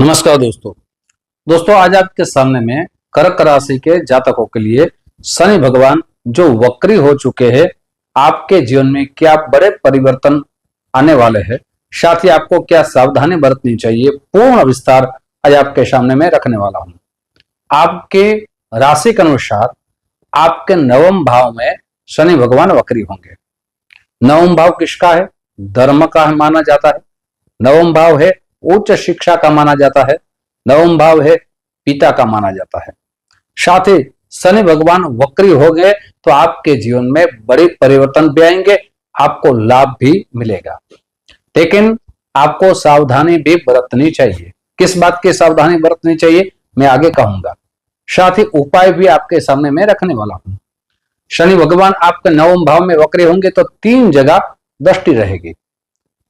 नमस्कार दोस्तों आज आपके सामने में कर्क राशि के जातकों के लिए शनि भगवान जो वक्री हो चुके हैं, आपके जीवन में क्या बड़े परिवर्तन आने वाले हैं, साथ ही आपको क्या सावधानी बरतनी चाहिए, पूर्ण विस्तार आज आपके सामने में रखने वाला हूं। आपके राशि के अनुसार आपके नवम भाव में शनि भगवान वक्री होंगे। नवम भाव किसका है? धर्म का माना जाता है। नवम भाव है उच्च शिक्षा का माना जाता है। नवम भाव है पिता का माना जाता है। साथ ही शनि भगवान वक्री हो गए तो आपके जीवन में बड़े परिवर्तन भी आएंगे, आपको लाभ भी मिलेगा, लेकिन आपको सावधानी भी बरतनी चाहिए। किस बात की सावधानी बरतनी चाहिए मैं आगे कहूंगा। साथ ही उपाय भी आपके सामने में रखने वाला हूं। शनि भगवान आपके नवम भाव में वक्री होंगे तो 3 जगह दृष्टि रहेगी।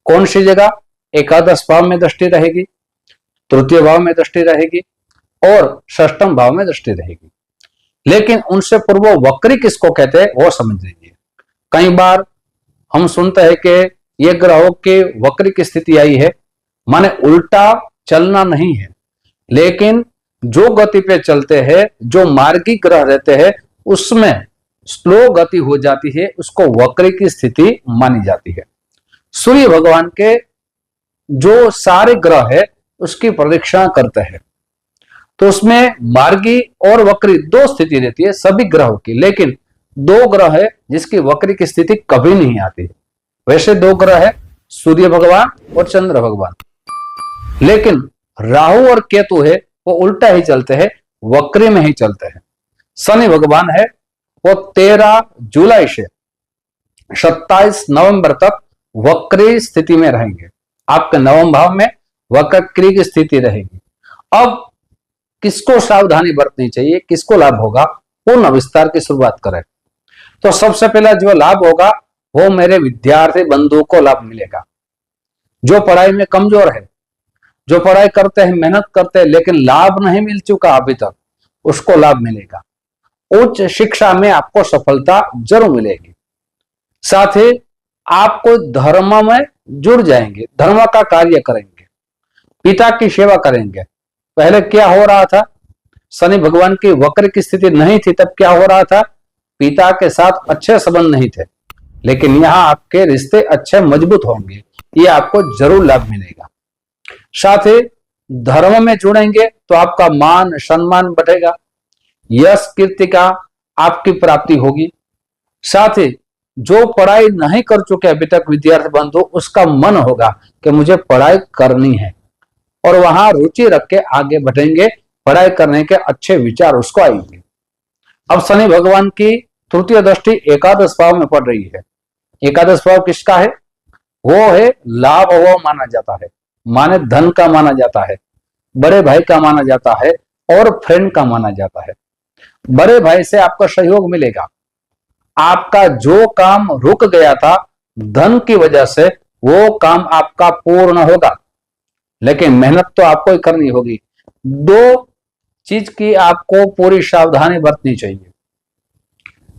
कौन सी जगह? एकादश भाव में दृष्टि रहेगी, तृतीय भाव में दृष्टि रहेगी और षष्ठम भाव में दृष्टि रहेगी। लेकिन उनसे पूर्व वक्री किसको कहते हैं वो समझ लीजिए। कई बार हम सुनते हैं कि ये ग्रहों के वक्री की स्थिति आई है, माने उल्टा चलना नहीं है, लेकिन जो गति पे चलते हैं, जो मार्गी ग्रह रहते हैं, उसमें स्लो गति हो जाती है, उसको वक्री की स्थिति मानी जाती है। सूर्य भगवान के जो सारे ग्रह है उसकी परीक्षा करते हैं, तो उसमें मार्गी और वक्री 2 स्थिति रहती है सभी ग्रहों की, लेकिन 2 ग्रह है जिसकी वक्री की स्थिति कभी नहीं आती है। वैसे 2 ग्रह है सूर्य भगवान और चंद्र भगवान, लेकिन राहु और केतु है वो उल्टा ही चलते हैं, वक्री में ही चलते हैं। शनि भगवान है वो 13 जुलाई से 27 नवंबर तक वक्री स्थिति में रहेंगे। आपके नवम भाव में वक्री की स्थिति रहेगी। अब किसको सावधानी बरतनी चाहिए, किसको लाभ होगा, पूर्ण विस्तार की शुरुआत करें। तो सबसे पहला जो लाभ होगा वो मेरे विद्यार्थी बंधुओं को लाभ मिलेगा। जो पढ़ाई में कमजोर है, जो पढ़ाई करते हैं, मेहनत करते हैं, लेकिन लाभ नहीं मिल चुका अभी तक, उसको लाभ मिलेगा। उच्च शिक्षा में आपको सफलता जरूर मिलेगी। साथ ही आपको धर्म में जुड़ जाएंगे, धर्म का कार्य करेंगे, पिता की सेवा करेंगे। पहले क्या हो रहा था? शनि भगवान की वक्र की स्थिति नहीं थी तब क्या हो रहा था? पिता के साथ अच्छे संबंध नहीं थे, लेकिन यहां आपके रिश्ते अच्छे मजबूत होंगे, ये आपको जरूर लाभ मिलेगा। साथ ही धर्म में जुड़ेंगे तो आपका मान सम्मान बढ़ेगा, यश कीर्ति का आपकी प्राप्ति होगी। साथ ही जो पढ़ाई नहीं कर चुके अभी तक विद्यार्थी बंधु, उसका मन होगा कि मुझे पढ़ाई करनी है और वहां रुचि रख के आगे बढ़ेंगे, पढ़ाई करने के अच्छे विचार उसको आएंगे। अब शनि भगवान की तृतीय दृष्टि एकादश भाव में पड़ रही है। एकादश भाव किसका है? वो है लाभ भाव माना जाता है, माने धन का माना जाता है, बड़े भाई का माना जाता है और फ्रेंड का माना जाता है। बड़े भाई से आपको सहयोग मिलेगा। आपका जो काम रुक गया था धन की वजह से, वो काम आपका पूर्ण होगा, लेकिन मेहनत तो आपको ही करनी होगी। 2 चीज की आपको पूरी सावधानी बरतनी चाहिए।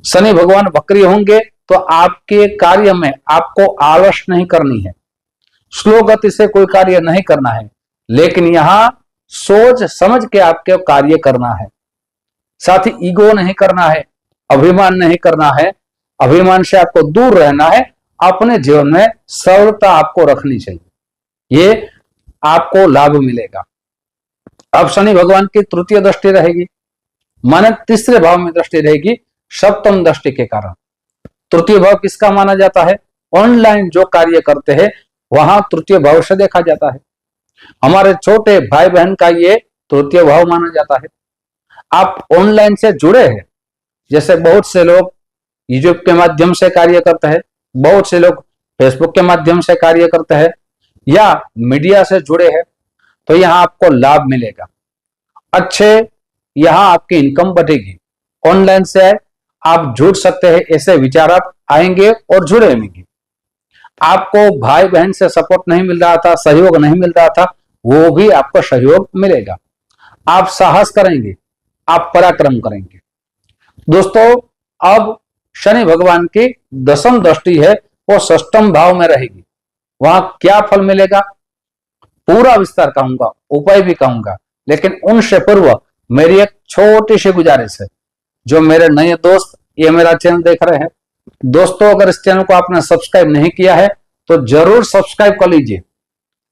शनि भगवान वक्री होंगे तो आपके कार्य में आपको आलस नहीं करनी है, स्लो गति से कोई कार्य नहीं करना है, लेकिन यहां सोच समझ के आपके कार्य करना है। साथ ही ईगो नहीं करना है, अभिमान नहीं करना है, अभिमान से आपको दूर रहना है। अपने जीवन में सरलता आपको रखनी चाहिए, ये आपको लाभ मिलेगा। अब शनि भगवान की तृतीय दृष्टि रहेगी, माने तीसरे भाव में दृष्टि रहेगी सप्तम दृष्टि के कारण। तृतीय भाव किसका माना जाता है? ऑनलाइन जो कार्य करते हैं वहां तृतीय भाव से देखा जाता है। हमारे छोटे भाई बहन का ये तृतीय भाव माना जाता है। आप ऑनलाइन से जुड़े हैं, जैसे बहुत से लोग यूट्यूब के माध्यम से कार्य करते हैं, बहुत से लोग फेसबुक के माध्यम से कार्य करते हैं या मीडिया से जुड़े हैं, तो यहां आपको लाभ मिलेगा। अच्छे यहां आपकी इनकम बढ़ेगी। ऑनलाइन से आप जुड़ सकते हैं, ऐसे विचार आप आएंगे और जुड़े रहेंगे। आपको भाई बहन से सपोर्ट नहीं मिल रहा था, सहयोग नहीं मिल रहा था, वो भी आपको सहयोग मिलेगा। आप साहस करेंगे, आप पराक्रम करेंगे। दोस्तों अब शनि भगवान की दशम दृष्टि है वो षष्ठम भाव में रहेगी। वहां क्या फल मिलेगा? पूरा विस्तार कहूंगा, उपाय भी कहूंगा, लेकिन उनसे पूर्व मेरी एक छोटी सी गुजारिश है। जो मेरे नए दोस्त ये मेरा चैनल देख रहे हैं, दोस्तों अगर इस चैनल को आपने सब्सक्राइब नहीं किया है तो जरूर सब्सक्राइब कर लीजिए।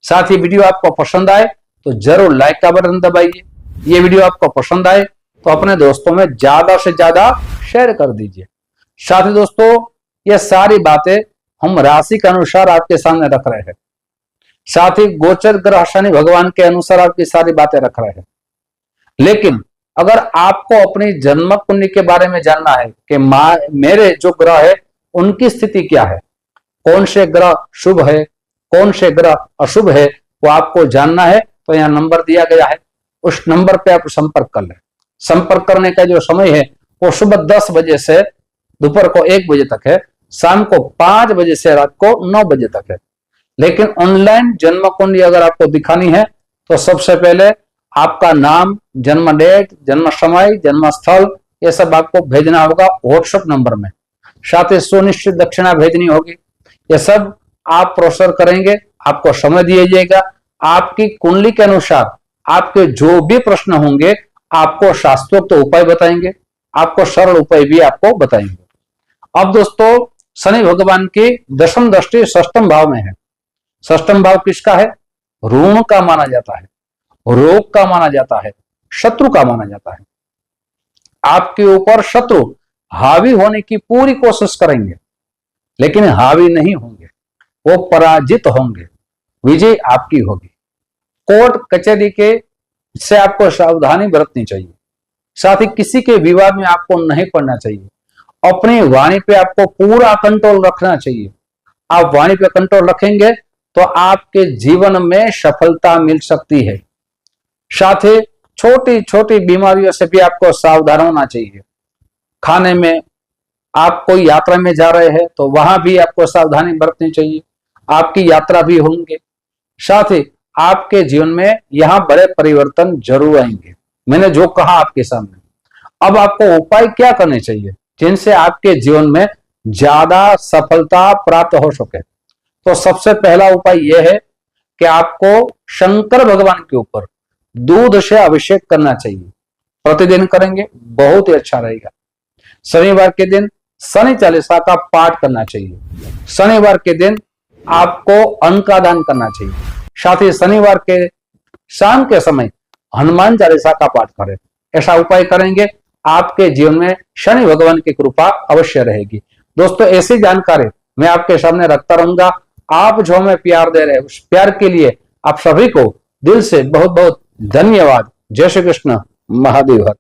साथ ही वीडियो आपको पसंद आए तो जरूर लाइक का बटन दबाइए। ये वीडियो आपको पसंद आए तो अपने दोस्तों में ज्यादा से ज्यादा शेयर कर दीजिए। साथ ही दोस्तों ये सारी बातें हम राशि के अनुसार आपके सामने रख रहे हैं, साथ ही गोचर ग्रह शनि भगवान के अनुसार आपकी सारी बातें रख रहे हैं। लेकिन अगर आपको अपनी जन्म कुंडली के बारे में जानना है कि मेरे जो ग्रह है उनकी स्थिति क्या है, कौन से ग्रह शुभ है, कौन से ग्रह अशुभ है, वो आपको जानना है तो यहाँ नंबर दिया गया है, उस नंबर पे आप संपर्क कर लें। संपर्क करने का जो समय है वो सुबह 10 बजे से दोपहर को 1 बजे तक है, शाम को 5 बजे से रात को 9 बजे तक है। लेकिन ऑनलाइन जन्म कुंडली अगर आपको दिखानी है तो सबसे पहले आपका नाम, जन्म डेट, जन्म समय, जन्म स्थल ये सब आपको भेजना होगा व्हाट्सएप नंबर में। साथ ही सुनिश्चित दक्षिणा भेजनी होगी। ये सब आप प्रोसेस करेंगे, आपको समय दिया जाएगा। आपकी कुंडली के अनुसार आपके जो भी प्रश्न होंगे आपको शास्त्रोक्त उपाय बताएंगे, आपको सरल उपाय भी आपको बताएंगे। अब दोस्तों शनि भगवान की दशम दृष्टि षष्ठम भाव में है। षष्ठम भाव किसका है? ऋण का माना जाता है, रोग का माना जाता है, शत्रु का माना जाता है। आपके ऊपर शत्रु हावी होने की पूरी कोशिश करेंगे लेकिन हावी नहीं होंगे, वो पराजित होंगे, विजय आपकी होगी। कोर्ट कचहरी के से आपको सावधानी बरतनी चाहिए। साथ ही किसी के विवाद में आपको नहीं पड़ना चाहिए। अपनी वाणी पे आपको पूरा कंट्रोल रखना चाहिए। आप वाणी पे कंट्रोल रखेंगे तो आपके जीवन में सफलता मिल सकती है। साथ ही छोटी छोटी बीमारियों से भी आपको सावधान होना चाहिए। खाने में, आप कोई यात्रा में जा रहे हैं तो वहां भी आपको सावधानी बरतनी चाहिए। आपकी यात्रा भी होंगे। साथ ही आपके जीवन में यहां बड़े परिवर्तन जरूर आएंगे। मैंने जो कहा आपके सामने, अब आपको उपाय क्या करने चाहिए जिनसे आपके जीवन में ज्यादा सफलता प्राप्त हो सके। तो सबसे पहला उपाय यह है कि आपको शंकर भगवान के ऊपर दूध से अभिषेक करना चाहिए। प्रतिदिन करेंगे बहुत ही अच्छा रहेगा। शनिवार के दिन शनि चालीसा का पाठ करना चाहिए। शनिवार के दिन आपको अन्न का दान करना चाहिए। साथ ही शनिवार के शाम के समय हनुमान चालीसा का पाठ करें। ऐसा उपाय करेंगे आपके जीवन में शनि भगवान की कृपा अवश्य रहेगी। दोस्तों ऐसी जानकारी मैं आपके सामने रखता रहूंगा। आप जो हमें प्यार दे रहे हैं उस प्यार के लिए आप सभी को दिल से बहुत बहुत धन्यवाद। जय श्री कृष्ण, महादेव हर।